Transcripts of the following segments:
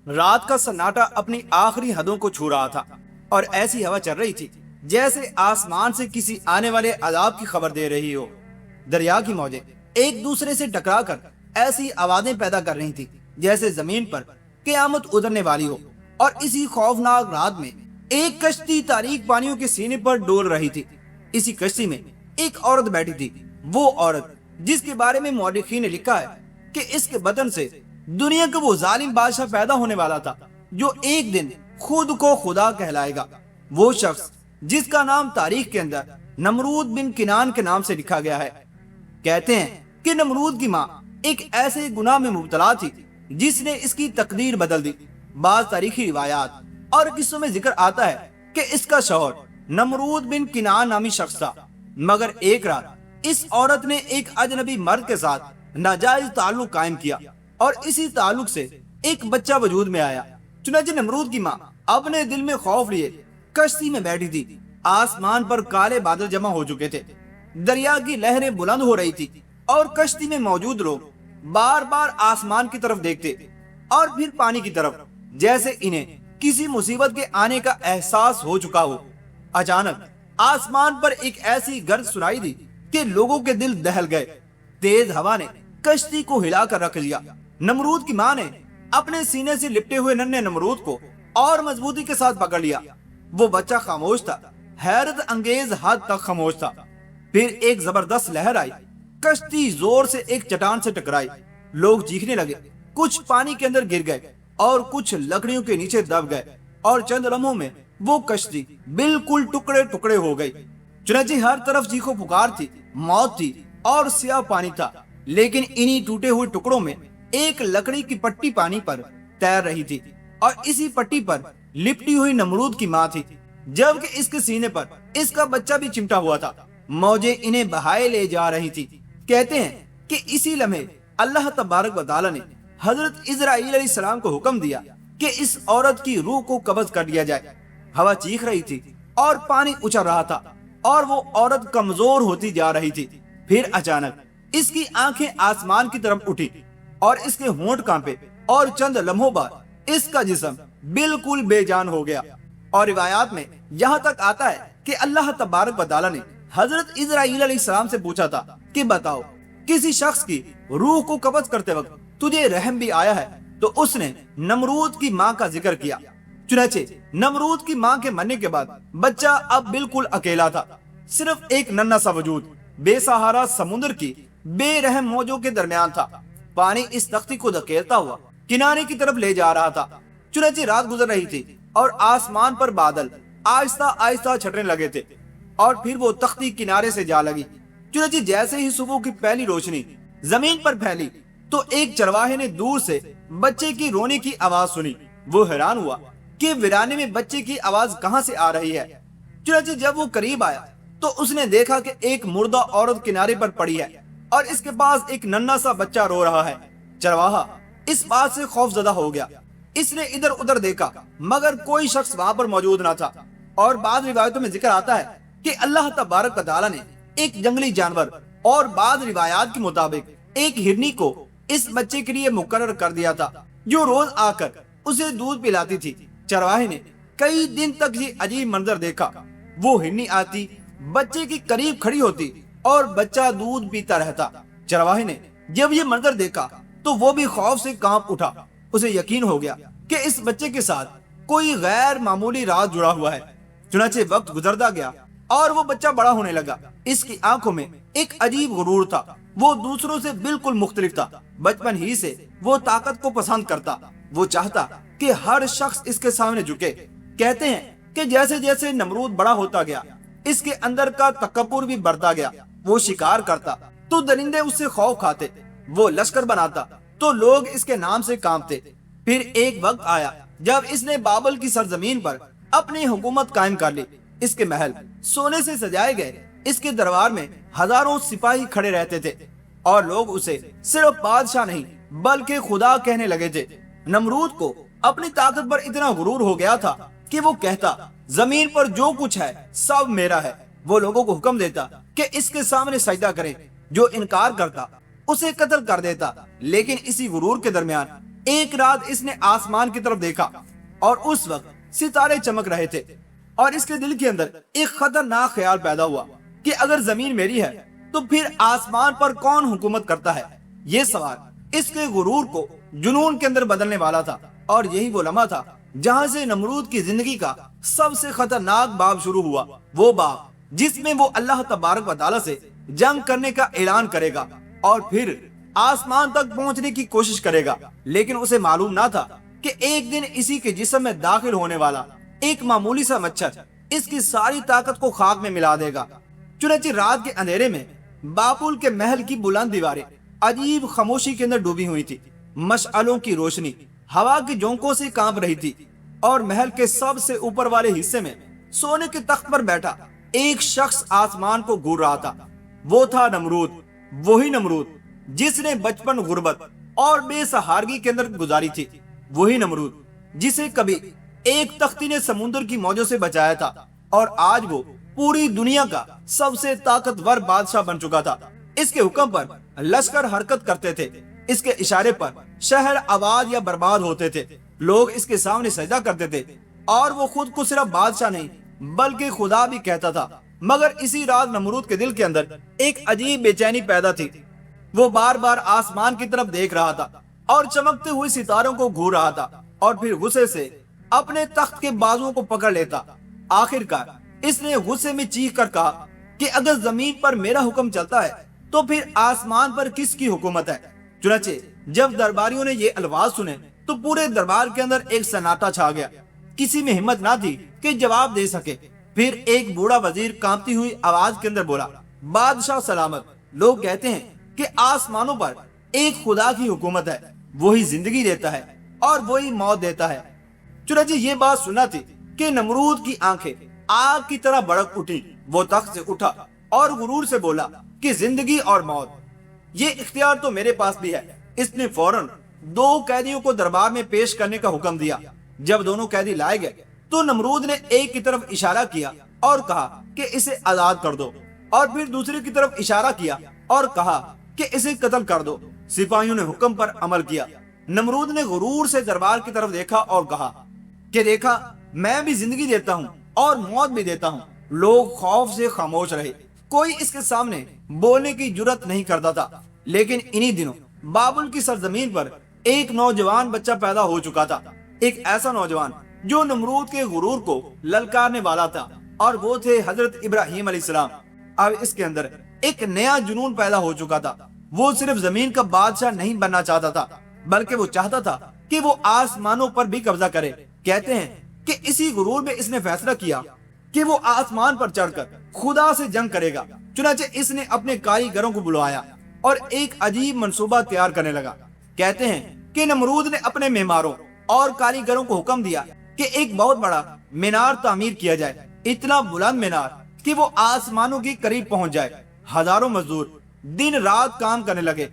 رات کا سناٹا اپنی آخری حدوں کو چھو رہا تھا اور ایسی ہوا چل رہی تھی جیسے آسمان سے کسی آنے والے عذاب کی خبر دے رہی ہو۔ دریا کی موجیں ایک دوسرے سے ٹکرا کر ایسی آوازیں پیدا کر رہی تھی جیسے زمین پر قیامت اترنے والی ہو، اور اسی خوفناک رات میں ایک کشتی تاریک پانیوں کے سینے پر ڈول رہی تھی۔ اسی کشتی میں ایک عورت بیٹھی تھی، وہ عورت جس کے بارے میں مورخین نے لکھا ہے کہ اس کے بدن سے دنیا کا وہ ظالم بادشاہ پیدا ہونے والا تھا جو ایک دن خود کو خدا کہلائے گا۔ وہ شخص جس کا نام تاریخ کے اندر نمرود بن کنان کے نام سے لکھا گیا ہے۔ کہتے ہیں کہ نمرود کی ماں ایک ایسے گناہ میں مبتلا تھی جس نے اس کی تقدیر بدل دی۔ بعض تاریخی روایات اور قصوں میں ذکر آتا ہے کہ اس کا شوہر نمرود بن کنان نامی شخص تھا، مگر ایک رات اس عورت نے ایک اجنبی مرد کے ساتھ ناجائز تعلق قائم کیا اور اسی تعلق سے ایک بچہ وجود میں آیا۔ چنانچہ نمرود کی ماں اپنے دل میں خوف لیے کشتی میں بیٹھی تھی۔ آسمان پر کالے بادل جمع ہو چکے تھے، دریا کی لہریں بلند ہو رہی تھی اور کشتی میں موجود لوگ بار بار آسمان کی طرف دیکھتے اور پھر پانی کی طرف، جیسے انہیں کسی مصیبت کے آنے کا احساس ہو چکا ہو۔ اچانک آسمان پر ایک ایسی گرج سنائی دی کہ لوگوں کے دل دہل گئے۔ تیز ہوا نے کشتی کو ہلا کر رکھ دیا۔ نمرود کی ماں نے اپنے سینے سے لپٹے ہوئے ننھے نمرود کو اور مضبوطی کے ساتھ پکڑ لیا۔ وہ بچہ خاموش تھا، حیرت انگیز حد تک خاموش تھا۔ پھر ایک زبردست لہر آئی، کشتی زور سے ایک چٹان سے ٹکرائی۔ لوگ چیخنے لگے، کچھ پانی کے اندر گر گئے اور کچھ لکڑیوں کے نیچے دب گئے، اور چند لمحوں میں وہ کشتی بالکل ٹکڑے ٹکڑے ہو گئی۔ چنانچہ ہر طرف چیخو پکار تھی، موت تھی اور سیاہ پانی تھا، لیکن انہی ٹوٹے ہوئے ٹکڑوں میں ایک لکڑی کی پٹی پانی پر تیر رہی تھی، اور اسی پٹی پر لپٹی ہوئی نمرود کی ماں تھی، جبکہ اس کے سینے پر اس کا بچہ بھی چمٹا ہوا تھا۔ موجیں انہیں بہائے لے جا رہی تھی۔ کہتے ہیں کہ اسی لمحے اللہ تبارک و تعالی نے حضرت اسرائیل علیہ السلام کو حکم دیا کہ اس عورت کی روح کو قبض کر لیا جائے۔ ہوا چیخ رہی تھی اور پانی اچھل رہا تھا اور وہ عورت کمزور ہوتی جا رہی تھی۔ پھر اچانک اس کی آنکھیں آسمان کی طرف اٹھی اور اس کے ہونٹ کانپے، اور چند لمحوں بعد اس کا جسم بالکل بے جان ہو گیا۔ اور روایات میں یہاں تک آتا ہے کہ اللہ تبارک و تعالی نے حضرت اسرائیل علیہ السلام سے پوچھا تھا کہ بتاؤ، کسی شخص کی روح کو قبض کرتے وقت تجھے رحم بھی آیا ہے؟ تو اس نے نمرود کی ماں کا ذکر کیا۔ چنانچہ نمرود کی ماں کے مرنے کے بعد بچہ اب بالکل اکیلا تھا، صرف ایک ننھا سا وجود بے سہارا سمندر کی بے رحم موجوں کے درمیان تھا۔ پانی اس تختی کو دھکیلتا ہوا کنارے کی طرف لے جا رہا تھا۔ چنانچہ رات گزر رہی تھی اور آسمان پر بادل آہستہ آہستہ چھٹنے لگے تھے، اور پھر وہ تختی کنارے سے جا لگی۔ چنانچہ جیسے ہی صبح کی پہلی روشنی زمین پر پھیلی تو ایک چرواہے نے دور سے بچے کی رونے کی آواز سنی۔ وہ حیران ہوا کہ ویرانے میں بچے کی آواز کہاں سے آ رہی ہے۔ چنانچہ جب وہ قریب آیا تو اس نے دیکھا کہ ایک مردہ عورت کنارے پر پڑی ہے اور اس کے پاس ایک ننھا سا بچہ رو رہا ہے۔ چرواہا اس بات سے خوف زدہ ہو گیا۔ اس نے ادھر ادھر دیکھا مگر کوئی شخص وہاں پر موجود نہ تھا۔ اور بعض روایتوں میں ذکر آتا ہے کہ اللہ تبارک و تعالی نے ایک جنگلی جانور اور بعض روایات کے مطابق ایک ہرنی کو اس بچے کے لیے مقرر کر دیا تھا، جو روز آ کر اسے دودھ پلاتی تھی۔ چرواہے نے کئی دن تک یہ عجیب منظر دیکھا۔ وہ ہرنی آتی، بچے کے قریب کھڑی ہوتی اور بچہ دودھ پیتا رہتا۔ چرواہے نے جب یہ منظر دیکھا تو وہ بھی خوف سے کانپ اٹھا۔ اسے یقین ہو گیا کہ اس بچے کے ساتھ کوئی غیر معمولی راز جڑا ہوا ہے۔ چنانچہ وقت گزرتا گیا اور وہ بچہ بڑا ہونے لگا۔ اس کی آنکھوں میں ایک عجیب غرور تھا، وہ دوسروں سے بالکل مختلف تھا۔ بچپن ہی سے وہ طاقت کو پسند کرتا، وہ چاہتا کہ ہر شخص اس کے سامنے جھکے۔ کہتے ہیں کہ جیسے جیسے نمرود بڑا ہوتا گیا اس کے اندر کا تکبر بھی بڑھتا گیا۔ وہ شکار کرتا تو درندے اس سے خوف کھاتے، وہ لشکر بناتا تو لوگ اس کے نام سے کانپتے۔ پھر ایک وقت آیا جب اس نے بابل کی سرزمین پر اپنی حکومت قائم کر لی۔ اس کے محل سونے سے سجائے گئے، اس کے دربار میں ہزاروں سپاہی کھڑے رہتے تھے، اور لوگ اسے صرف بادشاہ نہیں بلکہ خدا کہنے لگے تھے۔ نمرود کو اپنی طاقت پر اتنا غرور ہو گیا تھا کہ وہ کہتا زمین پر جو کچھ ہے سب میرا ہے۔ وہ لوگوں کو حکم دیتا کہ اس کے سامنے سجدہ کریں، جو انکار کرتا اسے قتل کر دیتا۔ لیکن اسی غرور کے درمیان ایک رات اس نے آسمان کی طرف دیکھا اور اس وقت ستارے چمک رہے تھے، اور اس کے دل کے اندر ایک خطرناک خیال پیدا ہوا کہ اگر زمین میری ہے تو پھر آسمان پر کون حکومت کرتا ہے؟ یہ سوال اس کے غرور کو جنون کے اندر بدلنے والا تھا، اور یہی وہ لمحہ تھا جہاں سے نمرود کی زندگی کا سب سے خطرناک باب شروع ہوا، وہ باب جس میں وہ اللہ تبارک و تعالی سے جنگ کرنے کا اعلان کرے گا اور پھر آسمان تک پہنچنے کی کوشش کرے گا۔ لیکن اسے معلوم نہ تھا کہ ایک دن اسی کے جسم میں داخل ہونے والا ایک معمولی سا مچھر اس کی ساری طاقت کو خاک میں ملا دے گا۔ چنانچہ رات کے اندھیرے میں باپول کے محل کی بلند دیواریں عجیب خاموشی کے اندر ڈوبی ہوئی تھی، مشعلوں کی روشنی ہوا کے جھونکوں سے کانپ رہی تھی، اور محل کے سب سے اوپر والے حصے میں سونے کے تخت پر بیٹھا ایک شخص آسمان کو گھور رہا تھا۔ وہ تھا نمرود، وہی نمرود جس نے بچپن غربت اور بے سہارگی کے اندر گزاری تھی، وہی نمرود جسے کبھی ایک تختی نے سمندر کی موجوں سے بچایا تھا، اور آج وہ پوری دنیا کا سب سے طاقتور بادشاہ بن چکا تھا۔ اس کے حکم پر لشکر حرکت کرتے تھے، اس کے اشارے پر شہر آباد یا برباد ہوتے تھے، لوگ اس کے سامنے سجدہ کرتے تھے، اور وہ خود کو صرف بادشاہ نہیں بلکہ خدا بھی کہتا تھا۔ مگر اسی رات نمرود کے دل کے اندر ایک عجیب بے چینی پیدا تھی۔ وہ بار بار آسمان کی طرف دیکھ رہا تھا اور چمکتے ہوئے ستاروں کو گھور رہا تھا، اور پھر غصے سے اپنے تخت کے بازوؤں کو پکڑ لیتا۔ آخر کار اس نے غصے میں چیخ کر کہا کہ اگر زمین پر میرا حکم چلتا ہے تو پھر آسمان پر کس کی حکومت ہے؟ چنانچہ جب درباریوں نے یہ الفاظ سنے تو پورے دربار کے اندر ایک سناٹا چھا گیا، کسی میں ہمت نہ تھی کہ جواب دے سکے۔ پھر ایک بوڑھا وزیر کانپتی ہوئی آواز کے اندر بولا، بادشاہ سلامت، لوگ کہتے ہیں کہ آسمانوں پر ایک خدا کی حکومت ہے، وہی زندگی دیتا ہے اور وہی موت دیتا ہے۔ چنانچہ یہ بات سنا تھی کہ نمرود کی آنکھیں آگ کی طرح بڑک اٹھی، وہ تخت سے اٹھا اور غرور سے بولا کہ زندگی اور موت یہ اختیار تو میرے پاس بھی ہے۔ اس نے فوراً 2 قیدیوں کو دربار میں پیش کرنے کا حکم دیا۔ جب دونوں قیدی لائے گئے تو نمرود نے ایک کی طرف اشارہ کیا اور کہا کہ اسے آزاد کر دو، اور پھر دوسرے کی طرف اشارہ کیا اور کہا کہ اسے قتل کر دو۔ سپاہیوں نے حکم پر عمل کیا۔ نمرود نے غرور سے دربار کی طرف دیکھا اور کہا کہ دیکھا، میں بھی زندگی دیتا ہوں اور موت بھی دیتا ہوں۔ لوگ خوف سے خاموش رہے، کوئی اس کے سامنے بولنے کی جرت نہیں کرتا تھا۔ لیکن انہی دنوں بابل کی سرزمین پر ایک نوجوان بچہ پیدا ہو چکا تھا، ایک ایسا نوجوان جو نمرود کے غرور کو للکارنے والا تھا، اور وہ تھے حضرت ابراہیم علیہ السلام۔ اب اس کے اندر ایک نیا جنون پیدا ہو چکا تھا۔ وہ صرف زمین کا بادشاہ نہیں بننا چاہتا تھا بلکہ وہ چاہتا تھا کہ وہ آسمانوں پر بھی قبضہ کرے۔ کہتے ہیں کہ اسی غرور میں اس نے فیصلہ کیا کہ وہ آسمان پر چڑھ کر خدا سے جنگ کرے گا۔ چنانچہ اس نے اپنے کاریگروں کو بلوایا اور ایک عجیب منصوبہ تیار کرنے لگا۔ کہتے ہیں کہ نمرود نے اپنے معماروں اور کاریگروں کو حکم دیا کہ ایک بہت بڑا مینار تعمیر کیا جائے، اتنا بلند مینار کہ وہ آسمانوں کے قریب پہنچ جائے۔ ہزاروں مزدور دن رات کام کرنے لگے،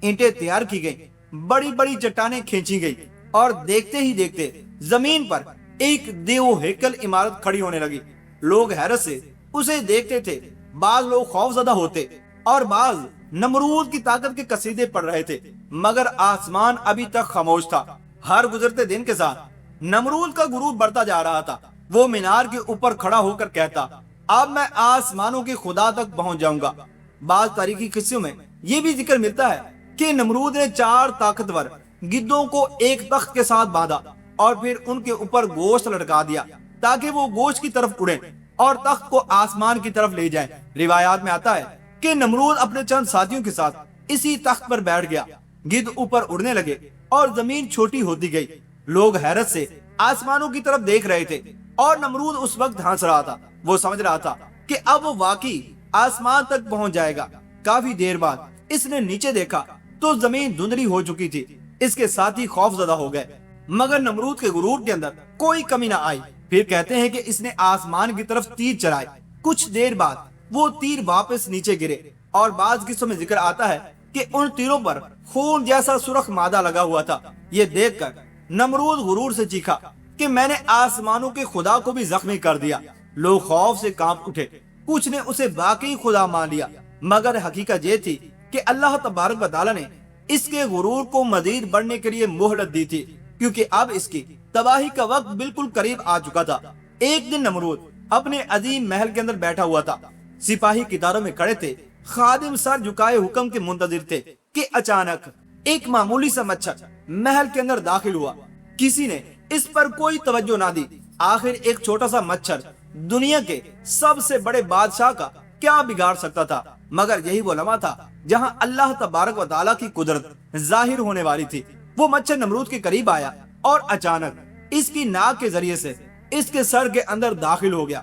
اینٹیں تیار کی گئی، بڑی بڑی چٹانیں کھینچی گئی، اور دیکھتے ہی دیکھتے زمین پر ایک دیو ہیکل عمارت کھڑی ہونے لگی۔ لوگ حیرت سے اسے دیکھتے تھے، بعض لوگ خوف زدہ ہوتے اور بعض نمرود کی طاقت کے قصیدے پڑھ رہے تھے، مگر آسمان ابھی تک خاموش تھا۔ ہر گزرتے دن کے ساتھ نمرود کا غرور بڑھتا جا رہا تھا۔ وہ مینار کے اوپر کھڑا ہو کر کہتا، اب میں آسمانوں کے خدا تک پہنچ جاؤں گا۔ بعض تاریخی قصوں میں یہ بھی ذکر ملتا ہے کہ نمرود نے 4 طاقتور گدوں کو ایک تخت کے ساتھ باندھا اور پھر ان کے اوپر گوشت لٹکا دیا تاکہ وہ گوشت کی طرف اڑیں اور تخت کو آسمان کی طرف لے جائیں۔ روایات میں آتا ہے کہ نمرود اپنے چند ساتھیوں کے ساتھ اسی تخت پر بیٹھ گیا، گدھ اوپر اڑنے لگے اور زمین چھوٹی ہوتی گئی۔ لوگ حیرت سے آسمانوں کی طرف دیکھ رہے تھے اور نمرود اس وقت ہنس رہا تھا۔ وہ سمجھ رہا تھا کہ اب وہ واقعی آسمان تک پہنچ جائے گا۔ کافی دیر بعد اس نے نیچے دیکھا تو زمین دھندلی ہو چکی تھی۔ اس کے ساتھی خوف زدہ ہو گئے، مگر نمرود کے غرور کے اندر کوئی کمی نہ آئی۔ پھر کہتے ہیں کہ اس نے آسمان کی طرف تیر چلائے۔ کچھ دیر بعد وہ تیر واپس نیچے گرے، اور بعض قصوں میں ذکر آتا ہے کہ ان تیروں پر خون جیسا سرخ مادہ لگا ہوا تھا۔ یہ دیکھ کر نمرود غرور سے چیخا کہ میں نے آسمانوں کے خدا کو بھی زخمی کر دیا۔ لوگ خوف سے کانپ اٹھے، کچھ نے اسے باقی خدا مان لیا، مگر حقیقت یہ تھی کہ اللہ تبارک و تعالی نے اس کے غرور کو مزید بڑھنے کے لیے مہلت دی تھی، کیونکہ اب اس کی تباہی کا وقت بالکل قریب آ چکا تھا۔ ایک دن نمرود اپنے عظیم محل کے اندر بیٹھا ہوا تھا، سپاہی قطاروں میں کھڑے تھے، خادم سر جھکائے حکم کے منتظر تھے کہ اچانک ایک معمولی سا مچھر محل کے اندر داخل ہوا۔ کسی نے اس پر کوئی توجہ نہ دی۔ آخر ایک چھوٹا سا مچھر دنیا کے سب سے بڑے بادشاہ کا کیا بگاڑ سکتا تھا؟ مگر یہی وہ لمحہ تھا جہاں اللہ تبارک و تعالیٰ کی قدرت ظاہر ہونے والی تھی۔ وہ مچھر نمرود کے قریب آیا اور اچانک اس کی ناک کے ذریعے سے اس کے سر کے اندر داخل ہو گیا۔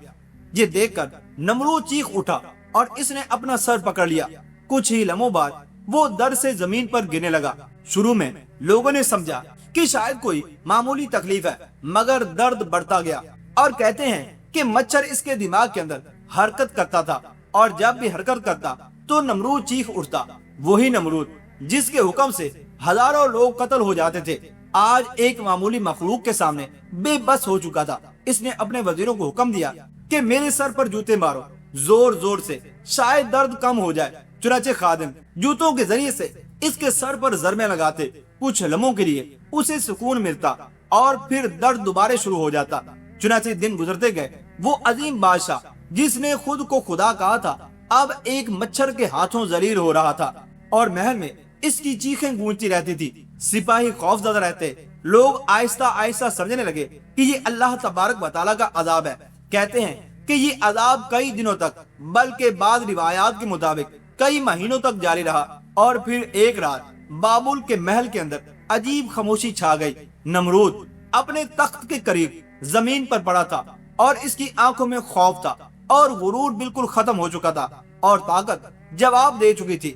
یہ دیکھ کر نمرود چیخ اٹھا اور اس نے اپنا سر پکڑ لیا۔ کچھ ہی لمحوں بعد وہ در سے زمین پر گرنے لگا۔ شروع میں لوگوں نے سمجھا کہ شاید کوئی معمولی تکلیف ہے، مگر درد بڑھتا گیا، اور کہتے ہیں کہ مچھر اس کے دماغ کے اندر حرکت کرتا تھا، اور جب بھی حرکت کرتا تو نمرود چیخ اٹھتا۔ وہی نمرود جس کے حکم سے ہزاروں لوگ قتل ہو جاتے تھے، آج ایک معمولی مخلوق کے سامنے بے بس ہو چکا تھا۔ اس نے اپنے وزیروں کو حکم دیا کہ میرے سر پر جوتے مارو، زور زور سے، شاید درد کم ہو جائے۔ چنانچہ خادم جوتوں کے ذریعے سے اس کے سر پر ضربیں لگاتے۔ کچھ لمحوں کے لیے اسے سکون ملتا اور پھر درد دوبارہ شروع ہو جاتا۔ چنانچہ دن گزرتے گئے۔ وہ عظیم بادشاہ جس نے خود کو خدا کہا تھا، اب ایک مچھر کے ہاتھوں ذلیل ہو رہا تھا، اور محل میں اس کی چیخیں گونجتی رہتی تھی۔ سپاہی خوف زدہ رہتے۔ لوگ آہستہ آہستہ سمجھنے لگے کہ یہ اللہ تبارک و تعالیٰ کا عذاب ہے۔ کہتے ہیں کہ یہ عذاب کئی دنوں تک، بلکہ بعض روایات کے مطابق کئی مہینوں تک جاری رہا، اور پھر ایک رات بابل کے محل کے اندر عجیب خاموشی چھا گئی۔ نمرود اپنے تخت کے قریب زمین پر پڑا تھا، اور اس کی آنکھوں میں خوف تھا، اور غرور بالکل ختم ہو چکا تھا، اور طاقت جواب دے چکی تھی۔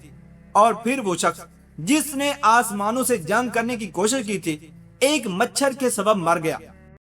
اور پھر وہ شخص جس نے آسمانوں سے جنگ کرنے کی کوشش کی تھی، ایک مچھر کے سبب مر گیا۔